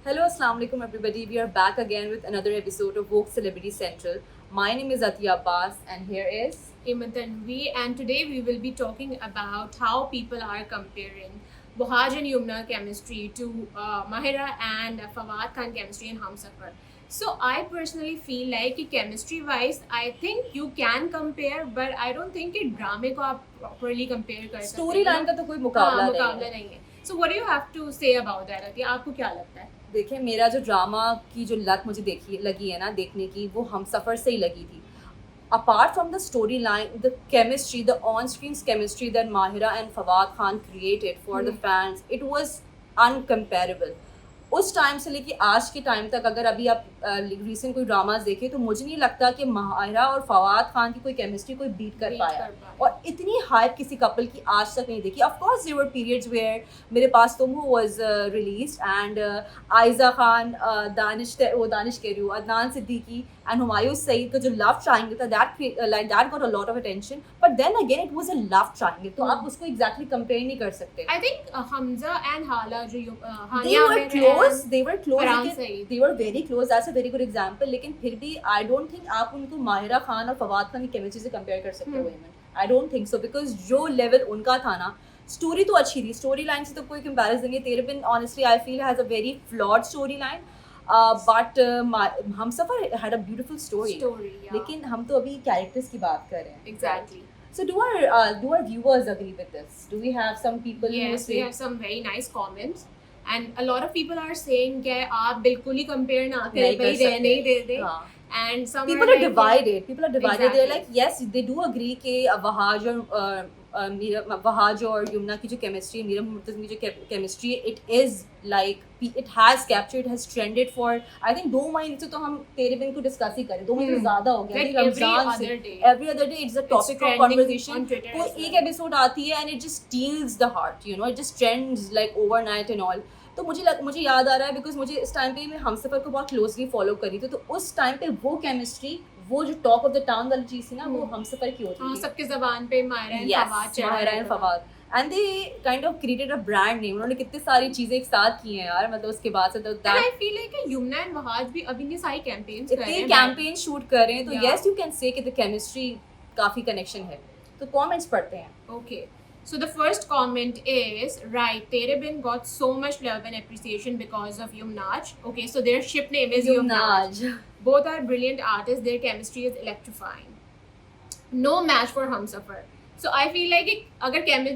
Hello, Assalamu alaikum, everybody. We are back again with another episode of Vogue Celebrity Central. My name is Atiya Abbas, and here is. Hemant Tanvi, and today we will be talking about how people are comparing Wahaj and Yumna chemistry to Mahira and Fawad Khan chemistry in Humsafar. So I personally feel like chemistry wise, I think you can compare, but I don't think कि ड्रामे को आप properly compare कर सकते story line का तो कोई मुकाबला नहीं है. So what do you have to say about that? Atiya, आपको क्या लगता है? देखिए, मेरा जो ड्रामा की जो लत मुझे लगी है ना देखने की, वो हम सफ़र से ही लगी थी. Apart from the storyline, the chemistry, the on-screen chemistry that Mahira and Fawad Khan created for the fans, it was uncomparable. उस टाइम से लेके आज के टाइम तक अगर अभी आप रिसेंट कोई ड्रामाज देखें तो मुझे नहीं लगता कि माहिरा और फवाद खान की कोई केमिस्ट्री कोई बीट कर पाया. और इतनी हाइप किसी कपल की आज तक नहीं देखी. Of course there were periods where Meray Paas Tum Ho was released and Ayeza Khan, Danish कह रही हूँ, अदनान सिद्दीकी एंड हुमायूं सईद का जो लव ट्रायंगल था, that got a lot of attention. But then again it was a love triangle, तो आप उसको एग्जैक्टली कंपेयर नहीं कर सकते. I think Hamza and Hala जो they were close, they were close, they were very close. That's a very good example. लेकिन फिर भी I don't think आप उनको माहिरा खान और फवाद खान की केमिस्ट्री से कंपेयर कर सकते हो. I don't think so, because जो लेवल उनका था ना, स्टोरी तो अच्छी थी, स्टोरी लाइन से तो कोई कंपैरिजन नहीं. Tere Bin honestly I feel has a very flawed story line, but Humsafar had a beautiful story. लेकिन हम तो अभी कैरेक्टर्स की बात कर रहे हैं. Exactly. So do our viewers agree with this? Do we have some people who Yes, say? we have some very nice comments, and a lot of people are saying कि आप बिल्कुल ही compare ना करें, भाई रहने ही दे दे. And some people are divided. People are divided. Exactly. They're like, yes, they do agree कि वहाज और यमुना की जो केमिस्ट्री, मीरा मुर्तज़ा की जो chemistry, it is like it has captured, has trended for I think 2 महीने से. तो हम तेरे बिन को डिस्कस ही करें, 2 महीने से ज्यादा हो गया. Like रमजान से every other day it's a topic of conversation. कोई एक एपिसोड आती है and it just steals the heart, you know, it just trends like overnight and all. तो मुझे याद आ रहा है, बिकॉज मुझे इस टाइम पे मैं हमसफर को बहुत क्लोजली फॉलो करी थी. तो उस टाइम पे वो केमिस्ट्री, वो जो टॉप ऑफ द टाउन वाली चीज़ थी ना, वो हमसफर की होती थी. सबके ज़बान पे Mahira and Fawad. And they kind of created a brand name. उन्होंने कितनी सारी चीजें एक साथ की हैं यार, मतलब उसके बाद से तो I feel like Yamuna and Wahaj भी अभी ने सारी कैंपेन्स कर रहे हैं, कैंपेन शूट कर रहे हैं. तो यस, यू कैन से कि द केमिस्ट्री काफी कनेक्शन है. तो कमेंट्स पढ़ते हैं. Okay. So the first comment is, right, Tere Bin got so much love and appreciation because of Yumnaj. Okay, so their ship name is Yumnaj. Both are brilliant artists. Their chemistry is electrifying. No match for Humsafar. So I feel like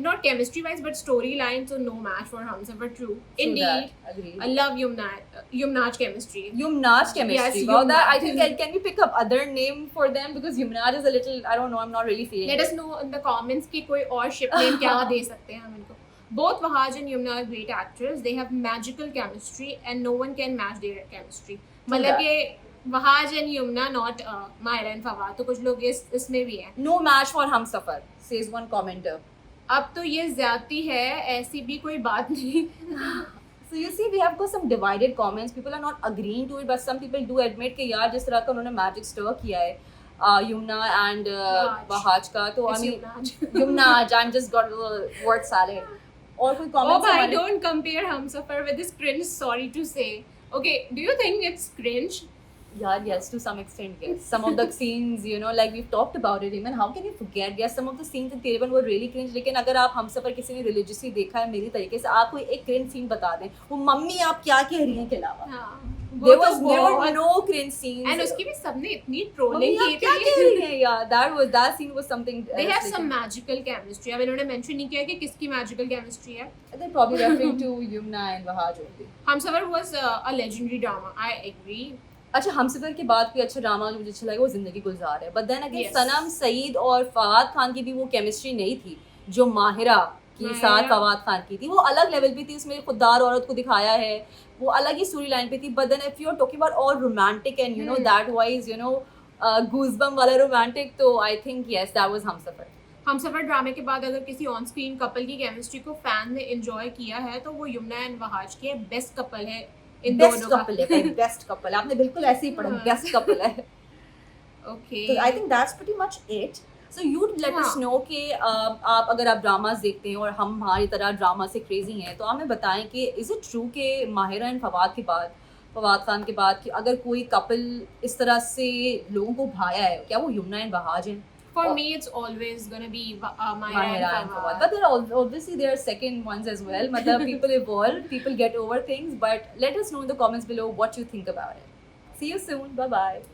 not chemistry wise, but storyline, so no match for Humsafar. True. Indeed. Agreed. I love Yumnaj chemistry. Yumnaj chemistry. Yes, well, that I think can we pick up other name for them, because Yumnaj is a little, I don't know, I'm not really feeling. Let us know in the comments कि कोई और ship name क्या दे सकते हैं हम इनको. Both Wahaj and Yumna are great actors. They have magical chemistry and no one can match their chemistry. मतलब कि Wahaj and Yumna not Mahira and Fawad. तो कुछ लोग इसमें भी हैं. No match for Humsafar says one commenter. अब तो ये ज्यादती है, ऐसी भी कोई बात नहीं. So you see, we have got some divided comments. People are not agreeing to it, but some people do admit कि यार जिस तरह का उन्होंने मैजिक स्टर किया है यमुना एंड वहाज का, तो I mean Yumnaj, I'm just got a word salad. और कोई comments? Oh, I don't compare Humsafar with this cringe. Sorry to say. Okay, do you think it's cringe? Yeah, yes, to some extent, yes. Some of the scenes, you know, like we've talked about it, even how can you forget? Yes, some of the scenes in Tereban were really cringe. लेकिन अगर आप हमसफर किसी ने religiously देखा है मेरी तरीके से, आप कोई एक cringe scene बता दें, वो मम्मी आप क्या कह रही हैं के अलावा. There were no cringe scenes. And उसकी भी सबने इतनी trolling की थी. क्या कह रही हैं? Yeah, that scene was something. They have some magical chemistry. अब इन्होंने mention नहीं किया कि किसकी magical chemistry है. They're probably referring to Yumna and Wahaj only. Humsafar was a legendary drama. I agree. अच्छा, हमसफर के बाद कोई अच्छा ड्रामा जो मुझे अच्छा लगा वो जिंदगी गुलजार है. बट देन अगेन सनम सईद और फवाद खान की भी वो केमिस्ट्री नहीं थी जो माहिरा के साथ फवाद खान की थी. वो अलग लेवल पे थी, उसमें खुददार औरत को दिखाया है, वो अलग ही स्टोरी लाइन पे थी. But then if you are talking about all romantic and you know that wise you know goosebump वाला रोमांटिक, तो I think yes that was Humsafar. Humsafar ड्रामे के बाद अगर किसी ऑन स्क्रीन कपल की केमिस्ट्री को फैन ने एंजॉय किया है तो वो यमुना एंड वहाज के बेस्ट कपल है. बेस्ट कपल है, बेस्ट कपल. आपने बिल्कुल ऐसे ही पढ़ा, बेस्ट कपल है. Okay. So I think that's pretty much it. So you let us हाँ. know कि आप अगर आप ड्रामास देखते हैं और हम हमारी तरह ड्रामा से क्रेजी हैं, तो आप हमें बताएं कि इज़ इट ट्रू कि माहिरा एंड फवाद खान के बाद कि अगर कोई कपल इस तरह से लोगों को भाया है, क्या वो यमुना एंड बहाज हैं? For Or- me, it's always gonna be Mahira Mahira and and Fawad. Fawad. But there are obviously there are second ones as well. Matlab people evolve, people get over things. But let us know in the comments below what you think about it. See you soon. Bye bye.